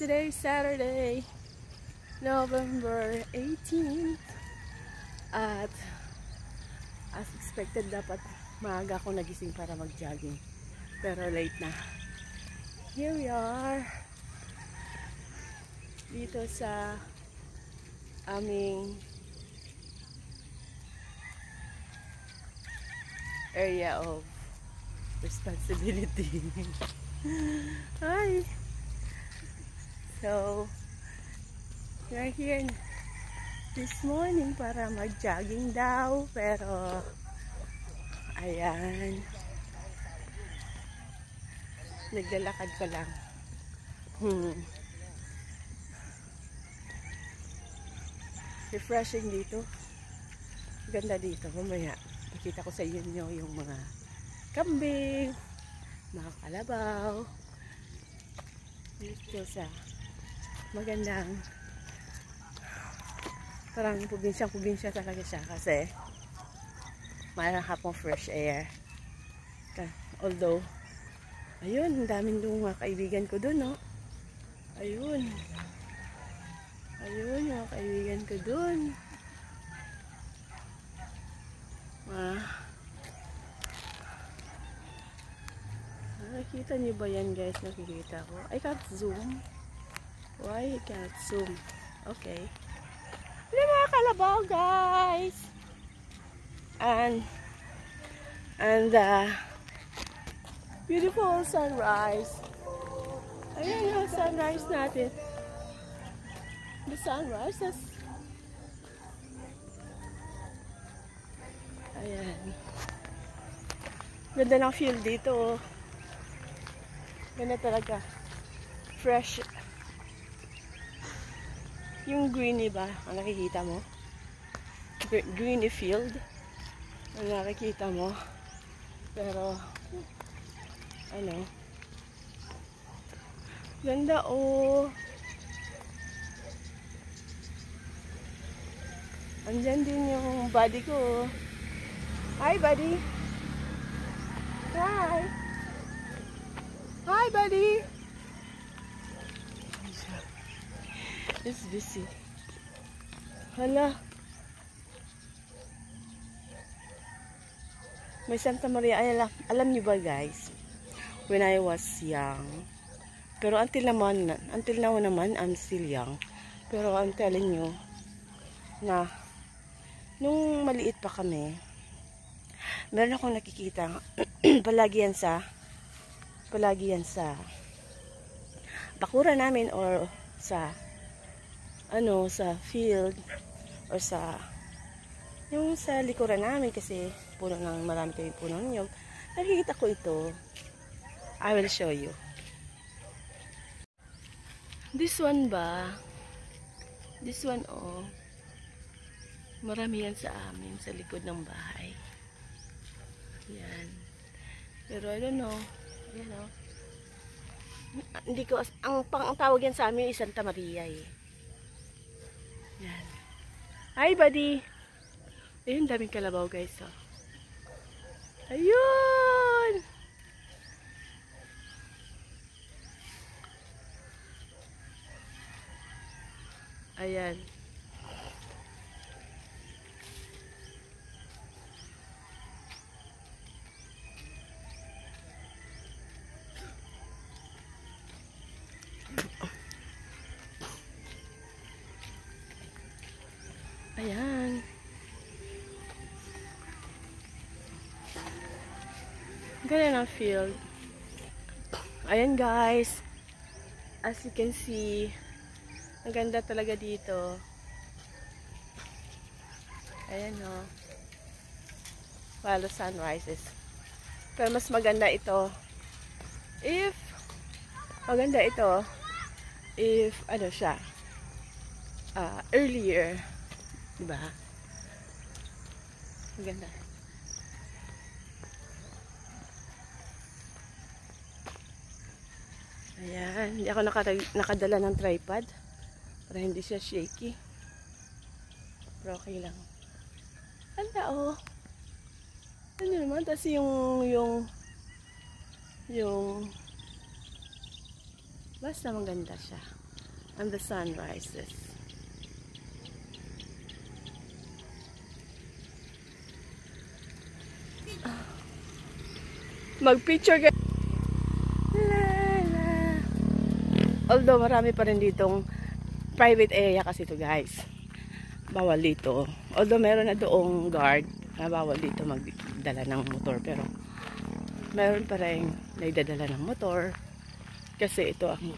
Today is Saturday, November 18. At as expected, dapat maaga ako nagising para mag-jogging. Pero late na. Here we are. Dito sa aming area of responsibility. Hi! So, we're here this morning para mag-jogging daw. Pero, ayan. Naglalakad pa lang. Refreshing dito. Ganda dito. Mamaya, nakita ko sa inyo yung mga kambing, mga kalabaw. Dito sa magandang, parang probinsya talaga siya kasi mayroon hapong fresh air. Although, ayun, ang daming doon mga kaibigan ko doon, no? Ayun, mga kaibigan ko doon. Nakikita niyo ba yan, guys? Nakikita ko. I can't zoom. Why you can't zoom? Okay. Hello mga kalabaw, guys! And beautiful sunrise. Ayan yung sunrise natin. The sunrise is... Ayan. Ganda ng field dito. Ganda talaga. Fresh. Yung greeny ba, ang nakikita mo? Greeny field. Ang nakikita mo. Pero, ano, ganda oh. Andyan din yung buddy ko. Hi, buddy. Hi. Hi, buddy. It's busy. Hala. May Santa Maria. Ay, alam niyo ba, guys? When I was young. Pero until now naman, I'm still young. Pero I'm telling you na nung maliit pa kami, meron akong nakikita palagi yan sa bakura namin or sa sa field or yung sa likuran namin kasi marami kayong puno ng nyog. Nakikita ko ito. I will show you. This one ba? This one, oh. Marami yan sa amin, sa likod ng bahay. Yan. Pero I don't know. Yan, oh. Hindi ko, ang tawag yan sa amin is Santa Maria, eh. Yan. Hi, buddy! Ayun, daming kalabaw, guys, oh. Ayun! Ayan. Ayan. Ganda ng field. Ayan, guys. As you can see, ang ganda talaga dito. Ayan, oh. Follow sunrises. Pero mas maganda ito. If ano siya, earlier. Diba? Maganda. Ayan. Hindi ako nakadala ng tripod para hindi siya shaky. Pero okay lang. Ganda, oh. Ano naman? Tapos yung basta maganda siya. and the sun rises. Mag-picture guys. Although marami pa rin ditong private area kasi to guys. Bawal dito. Although meron na doong guard na bawal dito magdala ng motor. Pero meron pa rin nagdadala ng motor. Kasi ito ang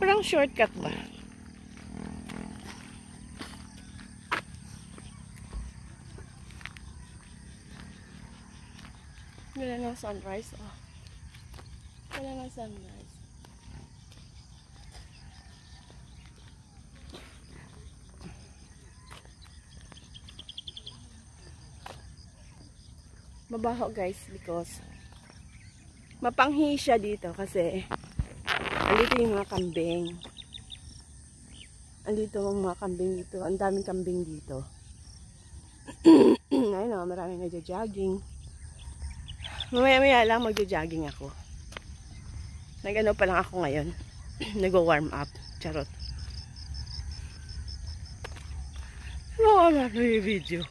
parang shortcut ba? Wala ng sunrise. Oh. Wala ng sunrise. Mabaho guys because mapanghi siya dito kasi andito yung mga kambing. Andito yung mga kambing dito. Ang daming kambing dito. Ayun o, maraming nagja-jogging. Mamaya-maya lang magja-jogging ako. Nag-ano pa lang ako ngayon. Nag-warm up. Charot. Warm up na yung video.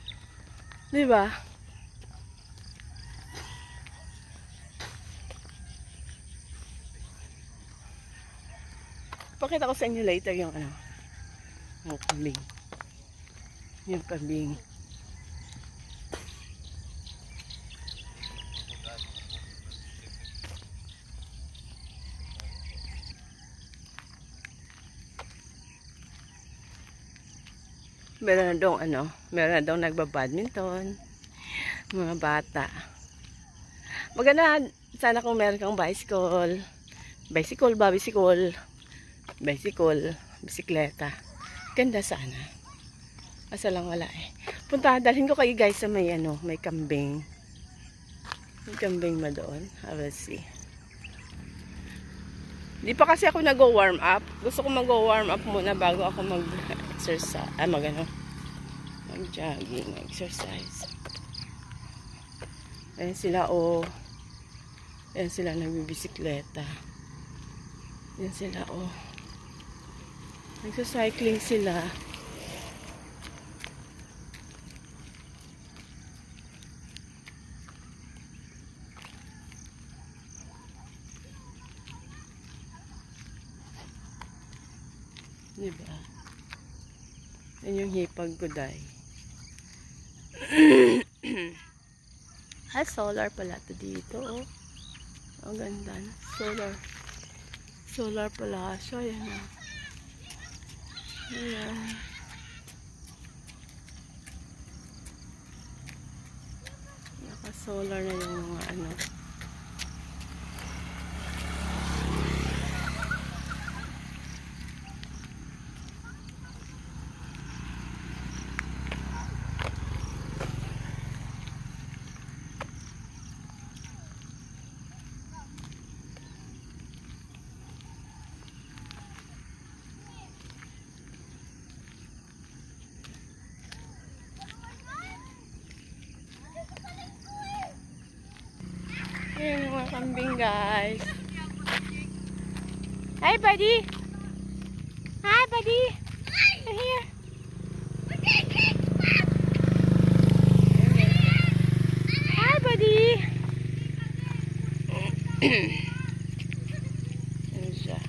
Diba? Pakita ko sa inyo later yung ano. Yung kambing. Yung kambing. Meron na daw ano, meron na daw nagba-badminton, mga bata. Maganda sana kung meron kang bicycle, bisikleta. Ganda sana. Asa lang wala eh. Punta, dalhin ko kayo guys sa may ano, may kambing. May kambing ba doon? I will see. Di pa kasi ako nag-warm up. Gusto ko mag-warm up muna bago ako mag-exercise. Mag-jogging, exercise. Ayan sila oh. Ayan sila nagbibisikleta. Ayan sila oh. Nagsa-cycling sila. Diba? Yan yung hipag guday. Solar pala to dito, oh. Ang ganda na. Solar pala siya. Yan na. Ayan. Naka-solar na yung mga ano. Ayan yung mga kambing guys. Hi buddy! Hi buddy! You're here! Hi buddy! Ayan siya.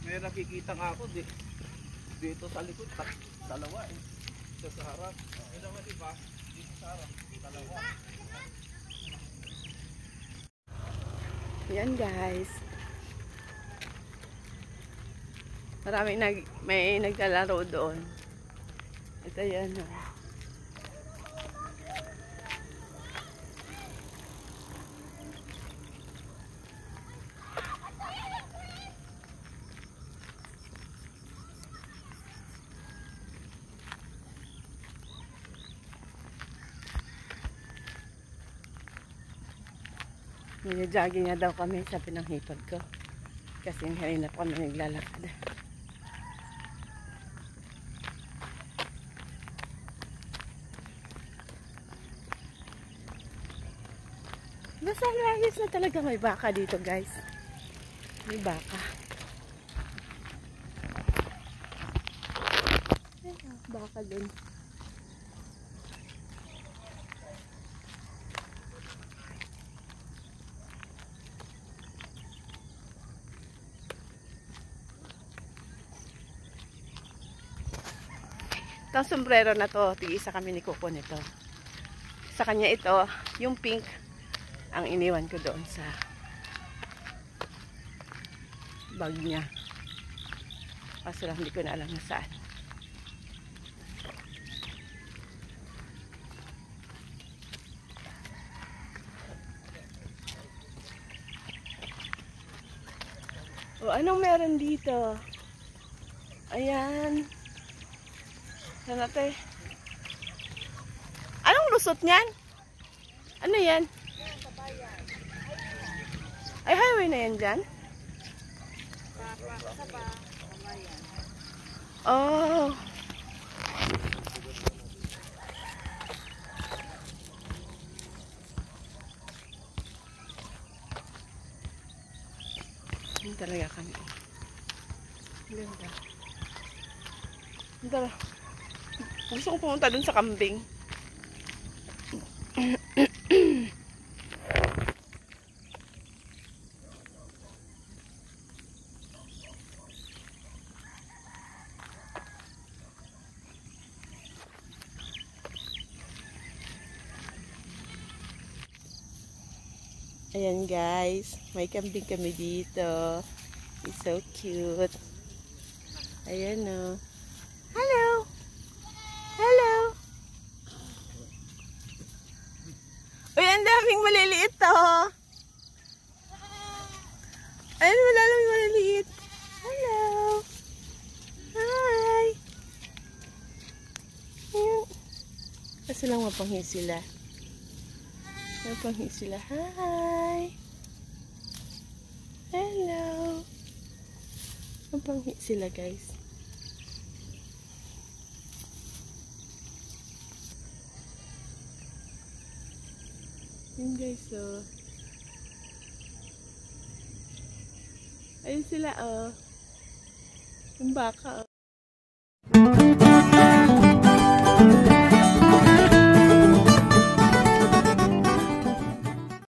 May nakikita nga ako dito sa likod, dalawa eh. Isa sa harap. May naman diba? Dito sa harap, dalawa. Yan guys. May naglalaro doon. Ito yan. Nag-jogging nga daw kami, sabi ng hipag ko. Kasi kanina pa kami naglalakad. Basta layas na talaga may baka dito, guys. May baka. Ayun, baka dun. Itong sombrero na to, tig-isa kami ni Coco nito. Sa kanya ito, yung pink, ang iniwan ko doon sa bag niya. Kaso lang hindi ko na alam na saan. O, anong meron dito? Ayan. Sana tayo. Anong lusot niyan? Ano yan? Ay, highway na yan dyan? Oh. Yan talaga kami. Ganda. Ganda. Gusto ko pumunta dun sa kambing. Ayan guys, may kambing kami dito. It's so cute. Ayan o. Hello! Hello! Uy, ang daming maliliit to. Ayan, malaming maliliit. Hello! Hi! Ayan. Kasi lang mapanghi sila. Mapanghi sila. Hi! Hello! Mapanghi sila guys. Yun guys, so ayun sila, oh. Yung baka, oh.